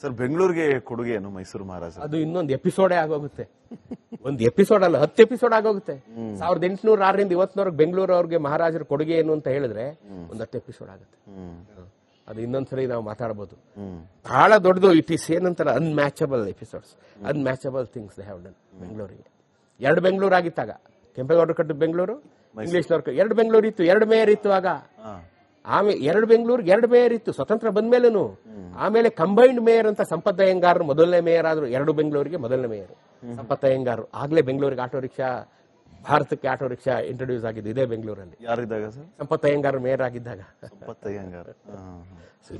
Sir ಬೆಂಗಳೂರಿಗೆ ಕೊಡುಗೆ ಏನು ಮೈಸೂರು ಮಹಾರಾಜ? ಅದು ಇನ್ನೊಂದು ಎಪಿಸೋಡೇ ಆಗೋಗುತ್ತೆ. ಒಂದು ಎಪಿಸೋಡ್ ಅಲ್ಲ, 10 ಎಪಿಸೋಡ್ ಆಗೋಗುತ್ತೆ. 1806ರಿಂದ ಇವತ್ತಿನವರೆಗೆ ಬೆಂಗಳೂರು ಅವ್ರಿಗೆ ಮಹಾರಾಜರ ಕೊಡುಗೆ ಏನು ಅಂತ ಹೇಳಿದ್ರೆ ಒಂದು 10 ಎಪಿಸೋಡ್ ಆಗುತ್ತೆ. ಅದು ಇನ್ನೊಂದ್ಸರಿ ನಾವು ಮಾತಾಡಬಹುದು. ಬಹಳ ದೊಡ್ಡದು. ಇಟ್ ಈಸ್ ಏನಂತಾರೆ unmatchable episodes, unmatchable things they have done ಬೆಂಗಳೂರಿಗೆ. 2 ಬೆಂಗಳೂರು ಆಗಿತ್ತಾಗ. ಕೆಂಪೇಗೌಡರು ಕಟ್ಟಿದ ಬೆಂಗಳೂರು, ಇಂಗ್ಲಿಷ್ನವ್ರು 2 ಬೆಂಗಳೂರು ಇತ್ತು, 2 ಮೇಯರ್ ಇತ್ತು ಆಗ. ಆಮೇಲೆ 2 ಬೆಂಗಳೂರಿಗೆ 2 ಮೇಯರ್ ಇತ್ತು ಸ್ವತಂತ್ರ ಬಂದ್ಮೇಲೂ. ಆಮೇಲೆ ಕಂಬೈನ್ಡ್ ಮೇಯರ್ ಅಂತ ಸಂಪತ್ ಅಯ್ಯಂಗಾರ್ ಮೊದಲನೇ ಮೇಯರ್ ಆದ್ರು. 2 ಬೆಂಗಳೂರಿಗೆ ಮೊದಲನೇ ಮೇಯರ್ ಸಂಪತ್ ಅಯ್ಯಂಗಾರ್. ಆಗ್ಲೇ ಬೆಂಗಳೂರಿಗೆ ಆಟೋ ರಿಕ್ಷಾ, ಭಾರತಕ್ಕೆ ಆಟೋ ರಿಕ್ಷಾ ಇಂಟ್ರೊಡ್ಯೂಸ್ ಆಗಿದ್ದು ಇದೇ ಬೆಂಗಳೂರಲ್ಲಿ. ಯಾರಿದ್ದಾಗ ಸರ್? ಸಂಪತ್ ಅಯ್ಯಂಗಾರ್ ಮೇಯರ್ ಆಗಿದ್ದಾಗ. ಸಂಪತ್ ಅಯ್ಯಂಗಾರ್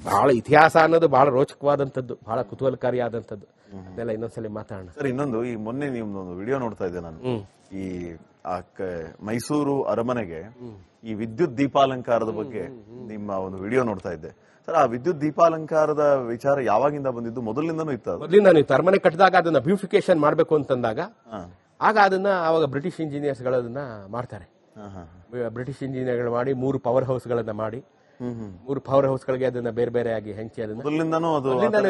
ಬಹಳ ಇತಿಹಾಸ ಅನ್ನೋದು ಬಹಳ ರೋಚಕವಾದಂತದ್ದು, ಬಹಳ ಕುತೂಹಲಕಾರಿಯಾದಂಥದ್ದು. ಅದೆಲ್ಲ ಇನ್ನೊಂದ್ಸಲಿ ಮಾತಾಡೋಣ ಸರ್. ಇನ್ನೊಂದು, ಈ ಮೊನ್ನೆ ನಿಮ್ದೊಂದು ವಿಡಿಯೋ ನೋಡ್ತಾ ಇದ್ದೆ ನಾನು. ಈ ಮೈಸೂರು ಅರಮನೆಗೆ ಈ ವಿದ್ಯುತ್ ದೀಪಾಲಂಕಾರದ ಬಗ್ಗೆ ನಿಮ್ಮ ಒಂದು ವಿಡಿಯೋ ನೋಡ್ತಾ ಇದ್ದೆ ಸರ್. ಆ ವಿದ್ಯುತ್ ದೀಪಾಲಂಕಾರದ ವಿಚಾರ ಯಾವಾಗಿಂದ ಬಂದಿದ್ದು? ಮೊದಲಿಂದನೂ ಇತ್ತು? ಮೊದಲಿಂದನೂ ಇತ್ತು. ಅರಮನೆ ಕಟ್ಟಿದಾಗ ಅದನ್ನ ಬ್ಯೂಟಿಫಿಕೇಶನ್ ಮಾಡಬೇಕು ಅಂತಂದಾಗ ಆಗ ಅದನ್ನ ಅವಾಗ ಬ್ರಿಟಿಷ್ ಇಂಜಿನಿಯರ್ಸ್ ಗಳನ್ನ ಮಾಡ್ತಾರೆ. ಬ್ರಿಟಿಷ್ ಇಂಜಿನಿಯರ್ಗಳು ಮಾಡಿ 3 ಪವರ್ ಹೌಸ್ ಗಳನ್ನ ಮಾಡಿ 3 ಪವರ್ ಹೌಸ್ ಗಳಿಗೆ ಅದನ್ನ ಬೇರೆ ಬೇರೆ ಆಗಿ ಹಂಚಿ ಅದನ್ನ ಮೊದಲಿಂದನೂ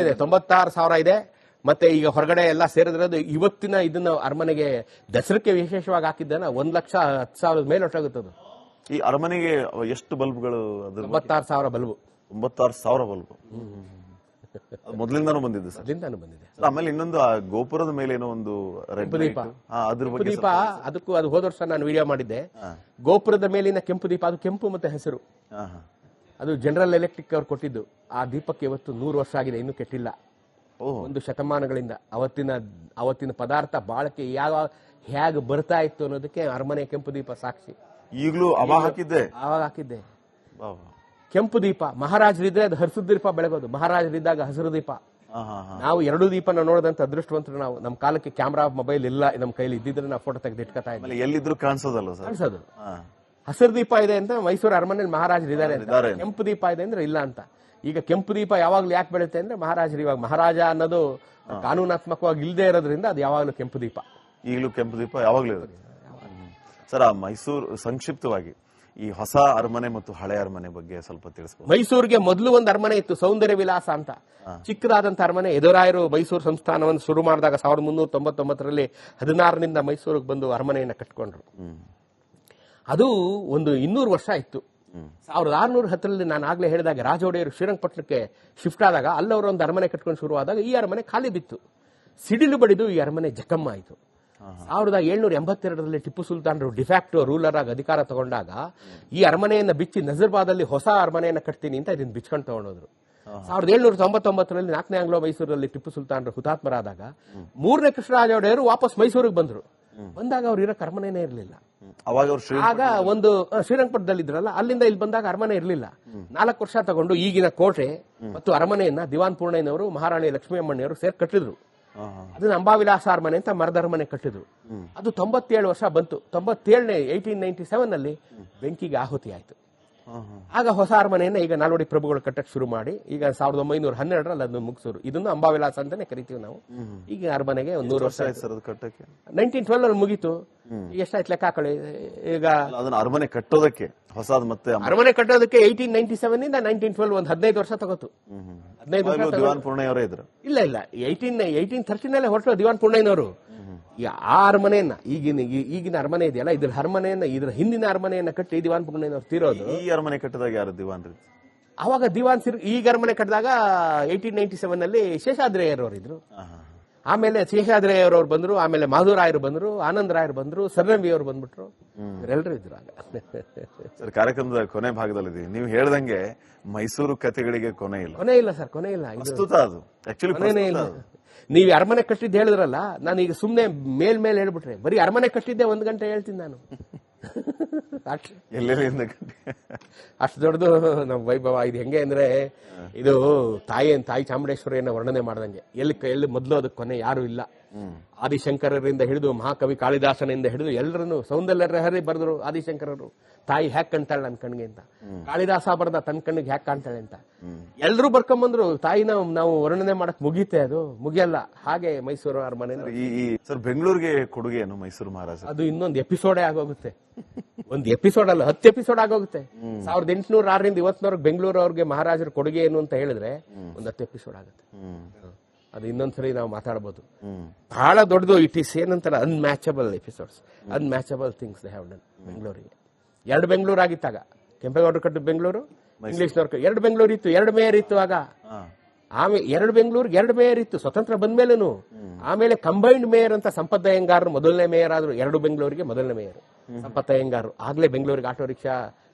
ಇದೆ. 96,000 ಇದೆ. ಮತ್ತೆ ಈಗ ಹೊರಗಡೆ ಎಲ್ಲ ಸೇರಿದ್ರೆ ಇವತ್ತಿನ ಇದನ್ನ ಅರಮನೆಗೆ ದಸರಕ್ಕೆ ವಿಶೇಷವಾಗಿ ಹಾಕಿದ್ದಾನ 1,10,000 ಮೇಲೆ ಹೊಟ್ಟಾಗುತ್ತದು. ಈ ಅರಮನೆಗೆ ಎಷ್ಟು ಬಲ್ಬ್ಗಳು? 96,000 ಬಲ್ಬು. 96,000 ಬಲ್ಬ್ ಮೊದಲಿಂದಾನು ಬಂದಿದೆ ಸರ್? ಮೊದಲಿಂದಾನು ಬಂದಿದೆ. ಆಮೇಲೆ ಇನ್ನೊಂದು ಆ ಗೋಪುರದ ಮೇಲೆ ಏನೋ ಒಂದು ಕೆಂಪು ದೀಪ. ಅದ್ರ ಬಗ್ಗೆ ದೀಪ ಅದಕ್ಕೂ ಅದು ಹೋದ ವರ್ಷ ನಾನು ವಿಡಿಯೋ ಮಾಡಿದ್ದೆ. ಗೋಪುರದ ಮೇಲಿನ ಕೆಂಪು ದೀಪ, ಅದು ಕೆಂಪು ಮತ್ತೆ ಹಸಿರು. ಅದು ಜನರಲ್ ಎಲೆಕ್ಟ್ರಿಕ್ ಅವ್ರು ಕೊಟ್ಟಿದ್ದು. ಆ ದೀಪಕ್ಕೆ ಇವತ್ತು 100 ವರ್ಷ ಆಗಿದೆ, ಇನ್ನೂ ಕೆಟ್ಟಿಲ್ಲ. 1 ಶತಮಾನಗಳಿಂದ ಅವತ್ತಿನ ಪದಾರ್ಥ ಬಾಳಕೆ ಹೇಗೆ ಬರ್ತಾ ಇತ್ತು ಅನ್ನೋದಕ್ಕೆ ಅರಮನೆ ಕೆಂಪು ದೀಪ ಸಾಕ್ಷಿ. ಈಗಲೂ ಅವಾಗ ಹಾಕಿದ್ದೆ ಕೆಂಪು ದೀಪ. ಮಹಾರಾಜರಿದ್ರೆ ಅದು ಹಸಿರು ದೀಪ ಬೆಳಗೋದು, ಮಹಾರಾಜರಿದ್ದಾಗ ಹಸಿರು ದೀಪ. ನಾವು 2 ದೀಪನ ನೋಡಿದಂತ ಅದೃಷ್ಟವಂತರು ನಾವು. ನಮ್ಮ ಕಾಲಕ್ಕೆ ಕ್ಯಾಮ್ರಾ ಮೊಬೈಲ್ ಇಲ್ಲ ನಮ್ಮ ಕೈಲಿ, ಇದ್ದಿದ್ರೆ ನಾವು ಫೋಟೋ ತೆಗೆದು ಇಟ್ಕೊತಾ ಇದ್ವಿ. ಎಲ್ಲಿದ್ರು ಕಾಣಿಸೋದಲ್ಲ ಕಾಣಿಸೋದು. ಹಸಿರು ದೀಪ ಇದೆ ಅಂತ ಮೈಸೂರು ಅರಮನೆಯಲ್ಲಿ ಮಹಾರಾಜರಿದ್ದಾರೆ, ಕೆಂಪು ದೀಪ ಇದೆ ಅಂದ್ರೆ ಇಲ್ಲ ಅಂತ. ಈಗ ಕೆಂಪು ದೀಪ ಯಾವಾಗ್ಲೂ ಯಾಕೆ ಬೆಳುತ್ತೆ ಅಂದ್ರೆ ಮಹಾರಾಜರು ಇವಾಗ ಮಹಾರಾಜ ಅನ್ನೋದು ಕಾನೂನಾತ್ಮಕವಾಗಿ ಇಲ್ಲದೆ ಇರೋದ್ರಿಂದ ಅದು ಯಾವಾಗಲೂ ಕೆಂಪು ದೀಪ. ಈಗಲೂ ಕೆಂಪು ದೀಪ ಯಾವಾಗ್ಲೂ ಇರುತ್ತೆ ಸರ್. ಆ ಮೈಸೂರು ಸಂಕ್ಷಿಪ್ತವಾಗಿ ಈ ಹೊಸ ಅರಮನೆ ಮತ್ತು ಹಳೆ ಅರಮನೆ ಬಗ್ಗೆ ಸ್ವಲ್ಪ ತಿಳಿಸ್ಬೋದು. ಮೈಸೂರಿಗೆ ಮೊದಲು ಒಂದು ಅರಮನೆ ಇತ್ತು, ಸೌಂದರ್ಯ ವಿಲಾಸ ಅಂತ. ಚಿಕ್ಕದಾದಂತ ಅರಮನೆ. ಎದುರಾಯರು ಮೈಸೂರು ಸಂಸ್ಥಾನವನ್ನು ಶುರು ಮಾಡಿದಾಗ 1399ರಲ್ಲಿ 16ರಿಂದ ಮೈಸೂರಿಗೆ ಬಂದು ಅರಮನೆಯನ್ನ ಕಟ್ಕೊಂಡ್ರು. ಅದು ಒಂದು 200 ವರ್ಷ ಇತ್ತು. 1610ರಲ್ಲಿ ನಾನು ಆಗ್ಲೇ ಹೇಳಿದಾಗ ರಾಜೋಡೆಯರು ಶ್ರೀರಂಗಪಟ್ಟಣಕ್ಕೆ ಶಿಫ್ಟ್ ಆದಾಗ ಅಲ್ಲವರು ಒಂದು ಅರಮನೆ ಕಟ್ಕೊಂಡು ಶುರುವಾದಾಗ ಈ ಅರಮನೆ ಖಾಲಿ ಬಿತ್ತು. ಸಿಡಿಲು ಬಡಿದು ಈ ಅರಮನೆ ಜಖಮ್ಮ ಆಯಿತು. 1782ರಲ್ಲಿ ಟಿಪ್ಪು ಸುಲ್ತಾನರು ಡಿಫ್ಯಾಕ್ಟೋ ರೂಲರ್ ಆಗಿ ಅಧಿಕಾರ ತಗೊಂಡಾಗ ಈ ಅರಮನೆಯನ್ನ ಬಿಚ್ಚಿ ನಜರ್ಬಾದಲ್ಲಿ ಹೊಸ ಅರಮನೆಯನ್ನ ಕಟ್ತೀನಿ ಅಂತ ಇದನ್ನ ಬಿಚ್ಕೊಂಡು ತಗೊಂಡೋದ್ರು. 1799ರಲ್ಲಿ 4ನೇ ಆಂಗ್ಲೋ ಮೈಸೂರಲ್ಲಿ ಟಿಪ್ಪು ಸುಲ್ತಾನರು ಹುತಾತ್ಮರಾದಾಗ 3ನೇ ಕೃಷ್ಣರಾಜ ಒಡೆಯರು ವಾಪಸ್ ಮೈಸೂರಿಗೆ ಬಂದ್ರು. ಬಂದಾಗ ಅವ್ರು ಇರೋಕೆ ಅರಮನೆನೇ ಇರಲಿಲ್ಲ. ಆಗ ಒಂದು ಶ್ರೀರಂಗಪಟ್ಟಣದಲ್ಲಿ ಇದ್ರಲ್ಲ, ಅಲ್ಲಿಂದ ಇಲ್ಲಿ ಬಂದಾಗ ಅರಮನೆ ಇರಲಿಲ್ಲ. 4 ವರ್ಷ ತಗೊಂಡು ಈಗಿನ ಕೋಟೆ ಮತ್ತು ಅರಮನೆಯನ್ನ ದಿವಾನ್ ಪೂರ್ಣಯ್ಯನವರು ಮಹಾರಾಣಿ ಲಕ್ಷ್ಮೀ ಅಮ್ಮಣ್ಣಿಯವರು ಸೇರಿ ಕಟ್ಟಿದ್ರು. ಅದನ್ನ ಅಂಬಾವಿಲಾಸ ಅರಮನೆ ಅಂತ ಮರದ ಅರಮನೆ ಕಟ್ಟಿದ್ರು. ಅದು 97 ವರ್ಷ ಬಂತು. 97ನೇ 1897ನಲ್ಲಿ ಬೆಂಕಿಗೆ ಆಹುತಿ ಆಯ್ತು. ಆಗ ಹೊಸ ಅರಮನೆಯನ್ನ ಈಗ ನಾಲ್ವಡಿ ಪ್ರಭುಗಳು ಕಟ್ಟಕ್ಕೆ ಶುರು ಮಾಡಿ ಈಗ 1912ರಲ್ಲಿ ಅದನ್ನು ಮುಗಿಸೋರು. ಇದನ್ನು ಅಂಬಾವಿಲಾಸ ಅಂತಾನೆ ಕರಿತೀವಿ ನಾವು. ಈಗ ಅರಮನೆಗೆ 100 ವರ್ಷ 1912 ಮುಗೀತು. ಎಷ್ಟಾಯ್ತು ಲೆಕ್ಕ ಹಾಕೊಳ್ಳಿ. ಈಗ ಅರಮನೆ ಕಟ್ಟೋದಕ್ಕೆ ಹೊಸದು ಮತ್ತೆ ಅರಮನೆ ಕಟ್ಟೋದಕ್ಕೆ 1897 1912 ಒಂದು 15 ವರ್ಷ ತಗೋತು. 15 ವರ್ಷ ದಿವಾನ್ ಪೂರ್ಣಯ್ಯವರೇ ಇದ್ರು. ಇಲ್ಲ 1813 ಹೊರಟು ದಿವಾನ್ ಪೂರ್ಣಯ್ಯನವರು. ಆ ಅರಮನೆಯನ್ನ ಈಗಿನ ಅರಮನೆ ಇದೆಯಲ್ಲ, ಇದ್ರ ಅರಮನೆಯನ್ನ ಇದ್ರ ಹಿಂದಿನ ಅರಮನೆಯನ್ನ ಕಟ್ಟಿ ದಿವಾನ್ ಪೂರ್ಣಯ್ಯನವರು ತೀರೋದು. ಈ ಅರಮನೆ ಕಟ್ಟಿದಾಗ ಯಾರು ದಿವಾನ್? ಅವಾಗ ದಿವಾನ್ ಈಗ ಅರಮನೆ ಕಟ್ಟಿದಾಗ 1897ನಲ್ಲಿ ಶೇಷಾದ್ರಿಯರವರು ಇದ್ರು. ಆಮೇಲೆ ಶೇಷಾದ್ರಿಯರವರು ಬಂದ್ರು, ಆಮೇಲೆ ಮಾಧುರಾಯರು ಬಂದ್ರು, ಆನಂದ್ ರಾಯರು ಬಂದ್ರು, ಸರ್ರಂಬಿ ಅವರು ಬಂದ್ಬಿಟ್ರು. ಇವರೆಲ್ಲರೂ ಇದ್ರು ಆಗ. ಸರ್, ಕಾರ್ಯಕ್ರಮದ ಕೊನೆ ಭಾಗದಲ್ಲಿ ನೀವು ಹೇಳ್ದಂಗೆ ಮೈಸೂರು ಕಥೆಗಳಿಗೆ ಕೊನೆ ಇಲ್ಲ ಸರ್, ಕೊನೆ ಇಲ್ಲ. ಅದು ಆಕ್ಚುಲಿ ಇಲ್ಲ. ನೀವು ಅರಮನೆ ಕಟ್ಟಿದ್ದು ಹೇಳಿದ್ರಲ್ಲ, ನಾನು ಈಗ ಸುಮ್ಮನೆ ಮೇಲ್ ಹೇಳ್ಬಿಟ್ರೆ ಬರೀ ಅರಮನೆ ಕಟ್ಟಿದ್ದೆ 1 ಗಂಟೆ ಹೇಳ್ತೀನಿ ನಾನು. ಅಷ್ಟು ದೊಡ್ಡದು ನಮ್ಮ ವೈಭವ. ಇದು ಹೆಂಗೆ ಅಂದ್ರೆ ಇದು ತಾಯಿ ಚಾಮುಂಡೇಶ್ವರಿಯನ್ನ ವರ್ಣನೆ ಮಾಡ್ದಂಗೆ. ಎಲ್ಲಿ ಮೊದಲು ಅದಕ್ಕೆ ಕೊನೆ ಯಾರು ಇಲ್ಲ. ಆದಿಶಂಕರರಿಂದ ಹಿಡಿದು ಮಹಾಕವಿ ಕಾಳಿದಾಸನಿಂದ ಹಿಡಿದು ಎಲ್ಲರನ್ನು ಸೌಂದರ್ಯಲಹರಿ ಬರೆದ್ರು ಆದಿಶಂಕರರು. ತಾಯಿ ಹ್ಯಾಕ್ ಕಾಣ್ತಾಳೆ ನನ್ನ ಕಣ್ಣಿಗೆ ಅಂತ, ಕಾಳಿದಾಸ ಬರೆದ ತನ್ನ ಕಣ್ಣಿಗೆ ಹ್ಯಾಕ್ ಕಾಣ್ತಾಳೆ ಅಂತ ಎಲ್ಲರೂ ಬರ್ಕೊಂಬಂದ್ರು. ತಾಯಿನ ನಾವು ವರ್ಣನೆ ಮಾಡಕ್ ಮುಗೀತೆ, ಅದು ಮುಗಿಯಲ್ಲ. ಹಾಗೆ ಮೈಸೂರು ಅರಮನೆ. ಸರ್, ಬೆಂಗಳೂರಿಗೆ ಕೊಡುಗೆ ಏನು ಮೈಸೂರು ಮಹಾರಾಜ? ಅದು ಇನ್ನೊಂದು ಎಪಿಸೋಡೇ ಆಗೋಗುತ್ತೆ. ಒಂದು ಎಪಿಸೋಡ್ ಅಲ್ಲ, 10 ಎಪಿಸೋಡ್ ಆಗೋಗುತ್ತೆ. 1806ರಿಂದ ಇವತ್ತಿನವರೆಗೆ ಬೆಂಗಳೂರು ಅವ್ರಿಗೆ ಮಹಾರಾಜರ ಕೊಡುಗೆ ಏನು ಅಂತ ಹೇಳಿದ್ರೆ ಒಂದು 10 ಎಪಿಸೋಡ್ ಆಗುತ್ತೆ. ಅದು ಇನ್ನೊಂದ್ಸರಿ ನಾವು ಮಾತಾಡಬಹುದು. ಹ್ಮ್ ಬಹಳ ದೊಡ್ಡದು. ಇಟ್ ಈಸ್ ಏನಂತಾರೆ unmatchable episodes, unmatchable things they have done ಬೆಂಗಳೂರಿಗೆ. 2 ಬೆಂಗಳೂರು ಆಗಿತ್ತಾಗ. ಕೆಂಪೇಗೌಡರು ಕಟ್ಟಿದ ಬೆಂಗಳೂರು, ಇಂಗ್ಲಿಷ್ನವ್ರು 2 ಬೆಂಗಳೂರು ಇತ್ತು, 2 ಮೇಯರ್ ಇತ್ತು ಆಗ. ಆಮೇಲೆ 2 ಬೆಂಗಳೂರಿಗೆ 2 ಮೇಯರ್ ಇತ್ತು ಸ್ವತಂತ್ರ ಬಂದ್ಮೇಲೆನು. ಆಮೇಲೆ ಕಂಬೈನ್ಡ್ ಮೇಯರ್ ಅಂತ ಸಂಪತ್ ಅಯ್ಯಂಗಾರ್ ಮೊದಲನೇ ಮೇಯರ್ ಆದ್ರು. 2 ಬೆಂಗಳೂರಿಗೆ ಮೊದಲನೇ ಮೇಯರ್ ಸಂಪತ್ ಅಯ್ಯಂಗಾರ್. ಆಗ್ಲೇ ಬೆಂಗಳೂರಿಗೆ ಆಟೋ ರಿಕ್ಷಾ,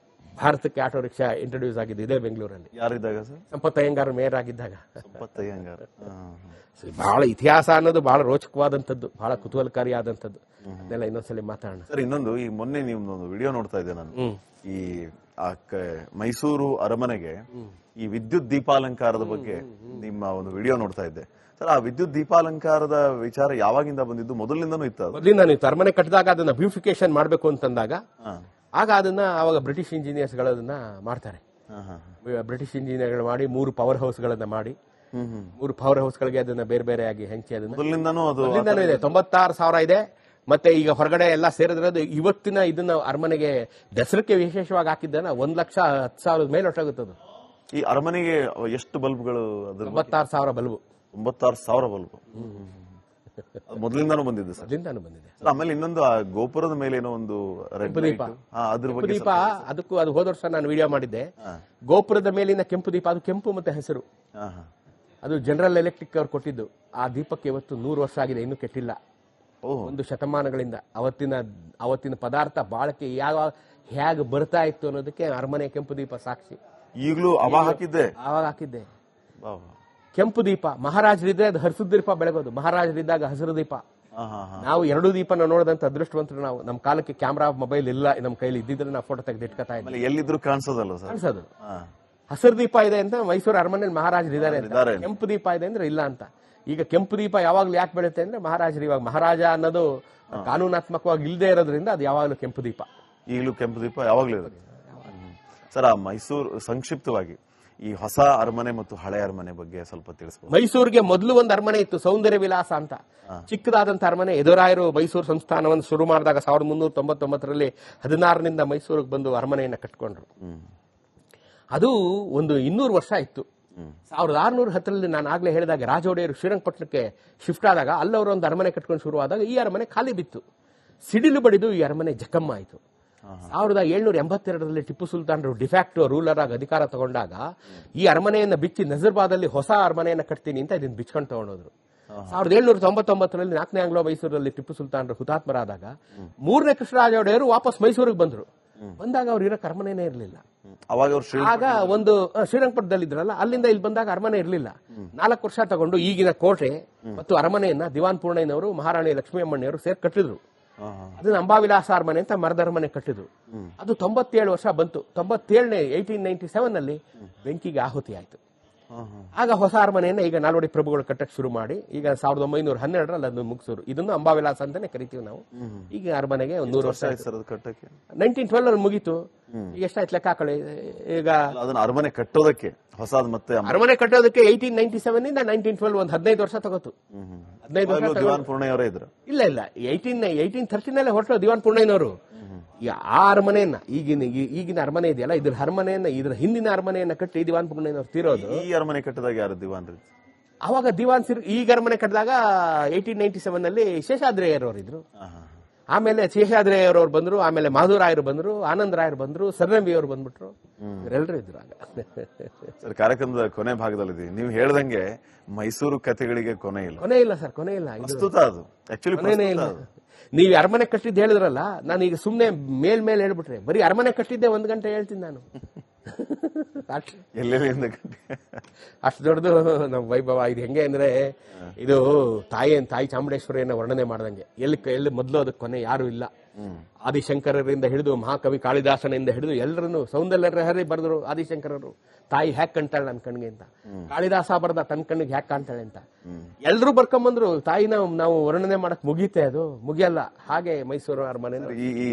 ಭಾರತಕ್ಕೆ ಆಟೋ ರಿಕ್ಷಾ ಇಂಟ್ರೊಡ್ಯೂಸ್ ಆಗಿದ್ದು ಇದೇ ಬೆಂಗಳೂರಲ್ಲಿ. ಯಾರಿದ್ದಾಗ ಸರ್? ಸಂಪತ್ ಅಯ್ಯಂಗಾರ್ ಮೇಯರ್ ಆಗಿದ್ದಾಗ. ಸಂಪತ್ ಅಯ್ಯಂಗಾರ್. ಬಹಳ ಇತಿಹಾಸ ಅನ್ನೋದು ಬಹಳ ರೋಚಕವಾದಂಥದ್ದು, ಬಹಳ ಕುತೂಹಲಕಾರಿಯಾದಂಥದ್ದು. ಅದೆಲ್ಲ ಇನ್ನೊಂದ್ಸಲಿ ಮಾತಾಡೋಣ ಸರ್. ಇನ್ನೊಂದು, ಈ ಮೊನ್ನೆ ನಿಮ್ದೊಂದು ವಿಡಿಯೋ ನೋಡ್ತಾ ಇದ್ದೆ ನಾನು. ಈ ಮೈಸೂರು ಅರಮನೆಗೆ ಈ ವಿದ್ಯುತ್ ದೀಪಾಲಂಕಾರದ ಬಗ್ಗೆ ನಿಮ್ಮ ಒಂದು ವಿಡಿಯೋ ನೋಡ್ತಾ ಇದ್ದೆ ಸರ್. ಆ ವಿದ್ಯುತ್ ದೀಪಾಲಂಕಾರದ ವಿಚಾರ ಯಾವಾಗಿಂದ ಬಂದಿದ್ದು? ಮೊದಲಿಂದನೂ ಇತ್ತು ಅದು? ಮೊದಲಿಂದ ನೀವು ಅರಮನೆ ಕಟ್ಟಿದಾಗ ಅದನ್ನ ಬ್ಯೂಟಿಫಿಕೇಶನ್ ಮಾಡಬೇಕು ಅಂತಂದಾಗ ಆಗ ಅದನ್ನ ಅವಾಗ ಬ್ರಿಟಿಷ್ ಇಂಜಿನಿಯರ್ಸ್ ಗಳನ್ನ ಮಾಡ್ತಾರೆ. ಬ್ರಿಟಿಷ್ ಇಂಜಿನಿಯರ್ಗಳು ಮಾಡಿ 3 ಪವರ್ ಹೌಸ್ ಗಳನ್ನ ಮಾಡಿ 3 ಪವರ್ ಹೌಸ್ ಗಳಿಗೆ ಅದನ್ನ ಬೇರೆ ಬೇರೆಯಾಗಿ ಹಂಚಿ ಅದನ್ನ ಮೊದಲಿಂದನೂ ಅದು ಇದೆ. 96,000 ಇದೆ. ಮತ್ತೆ ಈಗ ಹೊರಗಡೆ ಎಲ್ಲ ಸೇರಿದ್ರೆ ಇವತ್ತಿನ ಇದನ್ನ ಅರಮನೆಗೆ ದಸರಕ್ಕೆ ವಿಶೇಷವಾಗಿ ಹಾಕಿದ್ದನ್ನ 1,10,000 ಮೇಲೆ ಹೊರಟಾಗುತ್ತದು. ಈ ಅರಮನೆಗೆ ಎಷ್ಟು ಬಲ್ಬ್ಗಳು? 96,000 ಬಲ್ಬು. 96,000 ಬಲ್ಬ್ ಮೊದಲಿಂದಾನು ಬಂದಿದೆ ಸರ್? ಮೊದಲಿಂದಾನು ಬಂದಿದೆ. ಆಮೇಲೆ ಇನ್ನೊಂದು ಆ ಗೋಪುರದ ಮೇಲೆ ಏನೋ ಒಂದು ರೆಡ್ ದೀಪ, ಅದ್ರ ಕೆಂಪು ಬಗ್ಗೆ ದೀಪ. ಅದಕ್ಕೂ ಅದು ಹೋದ ವರ್ಷ ನಾನು ವಿಡಿಯೋ ಮಾಡಿದ್ದೆ. ಗೋಪುರದ ಮೇಲಿನ ಕೆಂಪು ದೀಪ, ಅದು ಕೆಂಪು ಮತ್ತೆ ಹಸಿರು. ಅದು ಜನರಲ್ ಎಲೆಕ್ಟ್ರಿಕ್ ಅವ್ರು ಕೊಟ್ಟಿದ್ದು. ಆ ದೀಪಕ್ಕೆ ಇವತ್ತು 100 ವರ್ಷ ಆಗಿದೆ, ಇನ್ನೂ ಕೆಟ್ಟಿಲ್ಲ. 1 ಶತಮಾನಗಳಿಂದ ಅವತ್ತಿನ ಪದಾರ್ಥ ಬಾಳಕೆ ಹೇಗೆ ಬರ್ತಾ ಇತ್ತು ಅನ್ನೋದಕ್ಕೆ ಅರಮನೆ ಕೆಂಪು ದೀಪ ಸಾಕ್ಷಿ. ಈಗಲೂ ಅವಾಗ ಹಾಕಿದ್ದೆ ಕೆಂಪು ದೀಪ. ಮಹಾರಾಜರಿದ್ರೆ ಅದು ಹಸಿರು ದೀಪ ಬೆಳಗೋದು, ಮಹಾರಾಜರಿದ್ದಾಗ ಹಸಿರು ದೀಪ. ನಾವು 2 ದೀಪನ ನೋಡಿದಂತ ಅದೃಷ್ಟವಂತರು ನಾವು. ನಮ್ಮ ಕಾಲಕ್ಕೆ ಕ್ಯಾಮ್ರಾ ಮೊಬೈಲ್ ಇಲ್ಲ, ನಮ್ಮ ಕೈಲಿ ಇದ್ದಿದ್ರೆ ನಾವು ಫೋಟೋ ತೆಗೆದು ಇಟ್ಕೊತಾ ಇದ್ವಿ. ಎಲ್ಲಿದ್ರು ಕಾಣಿಸೋದಲ್ಲ ಸರ್? ಕಾಣಿಸೋದು. ಹಸಿರು ದೀಪ ಇದೆ ಅಂತ ಮೈಸೂರು ಅರಮನೆಯಲ್ಲಿ ಮಹಾರಾಜರಿದ್ದಾರೆ, ಕೆಂಪು ದೀಪ ಇದೆ ಅಂದ್ರೆ ಇಲ್ಲ ಅಂತ. ಈಗ ಕೆಂಪು ದೀಪ ಯಾವಾಗ್ಲೂ ಯಾಕೆ ಬೆಳುತ್ತೆ ಅಂದ್ರೆ ಮಹಾರಾಜರು, ಇವಾಗ ಮಹಾರಾಜ ಅನ್ನೋದು ಕಾನೂನಾತ್ಮಕವಾಗಿ ಇಲ್ಲದೆ ಇರೋದ್ರಿಂದ ಅದು ಯಾವಾಗಲೂ ಕೆಂಪು ದೀಪ. ಈಗಲೂ ಕೆಂಪು ದೀಪ ಯಾವಾಗ್ಲೂ ಇರುತ್ತೆ ಸರ್. ಆ ಮೈಸೂರು ಸಂಕ್ಷಿಪ್ತವಾಗಿ ಈ ಹೊಸ ಅರಮನೆ ಮತ್ತು ಹಳೆ ಅರಮನೆ ಬಗ್ಗೆ ಸ್ವಲ್ಪ ತಿಳಿಸ್ಬೋದು? ಮೈಸೂರಿಗೆ ಮೊದಲು ಒಂದು ಅರಮನೆ ಇತ್ತು, ಸೌಂದರ್ಯ ವಿಲಾಸ ಅಂತ. ಚಿಕ್ಕದಾದಂತ ಅರಮನೆ. ಎದುರಾಯರು ಮೈಸೂರು ಸಂಸ್ಥಾನವನ್ನು ಶುರು ಮಾಡಿದಾಗ 1399ರಲ್ಲಿ 16ರಿಂದ ಮೈಸೂರಿಗೆ ಬಂದು ಅರಮನೆಯನ್ನ ಕಟ್ಕೊಂಡ್ರು. ಅದು ಒಂದು 200 ವರ್ಷ ಇತ್ತು. 1610ರಲ್ಲಿ ನಾನು ಆಗ್ಲೇ ಹೇಳಿದಾಗ ರಾಜ ಒಡೆಯರು ಶ್ರೀರಂಗಪಟ್ಟಣಕ್ಕೆ ಶಿಫ್ಟ್ ಆದಾಗ ಅಲ್ಲವರು ಒಂದು ಅರಮನೆ ಕಟ್ಕೊಂಡು ಶುರುವಾದಾಗ ಈ ಅರಮನೆ ಖಾಲಿ ಬಿತ್ತು. ಸಿಡಿಲು ಬಡಿದು ಈ ಅರಮನೆ ಜಖಮ್ಮ ಆಯಿತು. 1782ರಲ್ಲಿ ಟಿಪ್ಪು ಸುಲ್ತಾನರು ಡಿಫ್ಯಾಕ್ಟೋ ರೂಲರ್ ಆಗಿ ಅಧಿಕಾರ ತಗೊಂಡಾಗ ಈ ಅರಮನೆಯನ್ನ ಬಿಚ್ಚಿ ನಜರ್ಬಾದಲ್ಲಿ ಹೊಸ ಅರಮನೆಯನ್ನ ಕಟ್ತೀನಿ ಅಂತ ಇದನ್ನ ಬಿಚ್ಕೊಂಡು ತಗೊಂಡೋದ್ರು. 1799ರಲ್ಲಿ 4ನೇ ಆಂಗ್ಲೋ ಮೈಸೂರಲ್ಲಿ ಟಿಪ್ಪು ಸುಲ್ತಾನರು ಹುತಾತ್ಮರಾದಾಗ 3ನೇ ಕೃಷ್ಣರಾಜ ಒಡೆಯರು ವಾಪಸ್ ಮೈಸೂರಿಗೆ ಬಂದ್ರು. ಬಂದಾಗ ಅವ್ರು ಇರಕ್ಕೆ ಅರಮನೆನೇ ಇರಲಿಲ್ಲ. ಆಗ ಒಂದು ಶ್ರೀರಂಗಪಟ್ಟಣದಲ್ಲಿ ಇದ್ರಲ್ಲ, ಅಲ್ಲಿಂದ ಇಲ್ಲಿ ಬಂದಾಗ ಅರಮನೆ ಇರಲಿಲ್ಲ. 4 ವರ್ಷ ತಗೊಂಡು ಈಗಿನ ಕೋಟೆ ಮತ್ತು ಅರಮನೆಯನ್ನ ದಿವಾನ್ ಪೂರ್ಣಯ್ಯನವರು, ಮಹಾರಾಣಿ ಲಕ್ಷ್ಮೀ ಅಮ್ಮಣ್ಣಿಯವರು ಸೇರಿ ಕಟ್ಟಿದ್ರು. ಅದನ್ನ ಅಂಬಾವಿಲಾಸ ಅರಮನೆ ಅಂತ ಮರದ ಅರಮನೆ ಕಟ್ಟಿದ್ರು. ಅದು 97 ವರ್ಷ ಬಂತು. 97ನೇ 1897ನಲ್ಲಿ ಬೆಂಕಿಗೆ ಆಹುತಿ ಆಯ್ತು. ಆಗ ಹೊಸ ಅರಮನೆಯನ್ನ ಈಗ ನಾಲ್ವಡಿ ಪ್ರಭುಗಳು ಕಟ್ಟಕ್ಕೆ ಶುರು ಮಾಡಿ ಈಗ 1912ರಲ್ಲಿ ಅದನ್ನು ಮುಗಿಸೋರು. ಇದನ್ನು ಅಂಬಾವಿಲಾಸ ಅಂತಾನೆ ಕರಿತೀವಿ ನಾವು. ಈಗ ಅರಮನೆಗೆ 100 ವರ್ಷ ಕಟ್ಟಕ್ಕೆ 1912 ಮುಗೀತು. ಈಗ ಎಷ್ಟಾಯ್ತು ಲೆಕ್ಕ ಹಾಕೊಳ್ಳಿ. ಈಗ ಅರಮನೆ ಕಟ್ಟೋದಕ್ಕೆ ಹೊಸದು ಮತ್ತೆ ಅರಮನೆ ಕಟ್ಟೋದಕ್ಕೆ 1897 ಇಂದ 1912 ಒಂದು 15 ವರ್ಷ ತಗೋತು. 15 ವರ್ಷ ದಿವಾನ್ ಪೂರ್ಣಯ್ಯವರೇ ಇದ್ರು. ಇಲ್ಲ 1813 ಹೊರಟು ದಿವಾನ್ ಪೂರ್ಣಯ್ಯನವರು. ಆ ಅರಮನೆಯನ್ನ ಈಗಿನ ಅರಮನೆ ಇದೆಯಲ್ಲ, ಇದ್ರ ಅರಮನೆಯನ್ನ, ಇದ್ರ ಹಿಂದಿನ ಅರಮನೆಯನ್ನ ಕಟ್ಟಿ ದಿವಾನ್ ಪೂರ್ಣಯ್ಯನವರು ತೀರೋದು. ಈ ಅರಮನೆ ಕಟ್ಟಿದಾಗ ಯಾರು ದಿವಾನ್? ಅವಾಗ ದಿವಾನ್ ಈಗ ಅರಮನೆ ಕಟ್ಟಿದಾಗ 1897ನಲ್ಲಿ ಶೇಷಾದ್ರಿಯರವರು ಇದ್ರು. ಆಮೇಲೆ ಶೇಷಾದ್ರಿಯರವರು ಬಂದ್ರು, ಆಮೇಲೆ ಮಾಧುರಾಯರು ಬಂದ್ರು, ಆನಂದ್ ರಾಯರು ಬಂದ್ರು, ಸರ್ನಂಬಿಯವರು ಬಂದ್ಬಿಟ್ರು. ಇವರೆಲ್ಲರೂ ಇದ್ರು ಆಗ. ಸರ್, ಕಾರ್ಯಕ್ರಮದ ಕೊನೆ ಭಾಗದಲ್ಲಿದ್ದೀವಿ. ನೀವು ಹೇಳ್ದಂಗೆ ಮೈಸೂರು ಕಥೆಗಳಿಗೆ ಕೊನೆ ಇಲ್ಲ ಸರ್, ಕೊನೆ ಇಲ್ಲ. ಅದು ಆಕ್ಚುಲಿ ಕೊನೆನೇ ಇಲ್ಲ. ನೀವು ಅರಮನೆ ಕಟ್ಟಿದ್ದು ಹೇಳಿದ್ರಲ್ಲ, ನಾನು ಈಗ ಸುಮ್ನೆ ಮೇಲ್ ಹೇಳ್ಬಿಟ್ರೆ ಬರೀ ಅರಮನೆ ಕಟ್ಟಿದ್ದೆ 1 ಗಂಟೆ ಹೇಳ್ತೀನಿ ನಾನು. ಅಷ್ಟು ದೊಡ್ಡದು ನಮ್ಮ ವೈಭವ. ಇದು ಹೆಂಗೆ ಅಂದ್ರೆ, ಇದು ತಾಯಿ ಚಾಮುಂಡೇಶ್ವರಿಯನ್ನ ವರ್ಣನೆ ಮಾಡ್ದಂಗೆ. ಎಲ್ಲಿ ಮೊದಲು ಅದಕ್ಕೆ ಕೊನೆ ಯಾರು ಇಲ್ಲ. ಆದಿಶಂಕರರಿಂದ ಹಿಡಿದು ಮಹಾಕವಿ ಕಾಳಿದಾಸನಿಂದ ಹಿಡಿದು ಎಲ್ಲರನ್ನು ಸೌಂದರ್ಯಲಹರಿ ಬರೆದ್ರು ಆದಿಶಂಕರರು. ತಾಯಿ ಹ್ಯಾಕ್ ಕಾಣ್ತಾಳೆ ನನ್ನ ಕಣ್ಣಿಗೆ ಅಂತ. ಕಾಳಿದಾಸ ಬರೆದ ತನ್ನ ಕಣ್ಣಿಗೆ ಹ್ಯಾಕ್ ಕಾಣ್ತಾಳೆ ಅಂತ. ಎಲ್ರು ಬರ್ಕೊಂಬಂದ್ರು. ತಾಯಿನ ನಾವು ವರ್ಣನೆ ಮಾಡಕ್ ಮುಗೀತೆ, ಅದು ಮುಗಿಯಲ್ಲ. ಹಾಗೆ ಮೈಸೂರು ಅರಮನೆ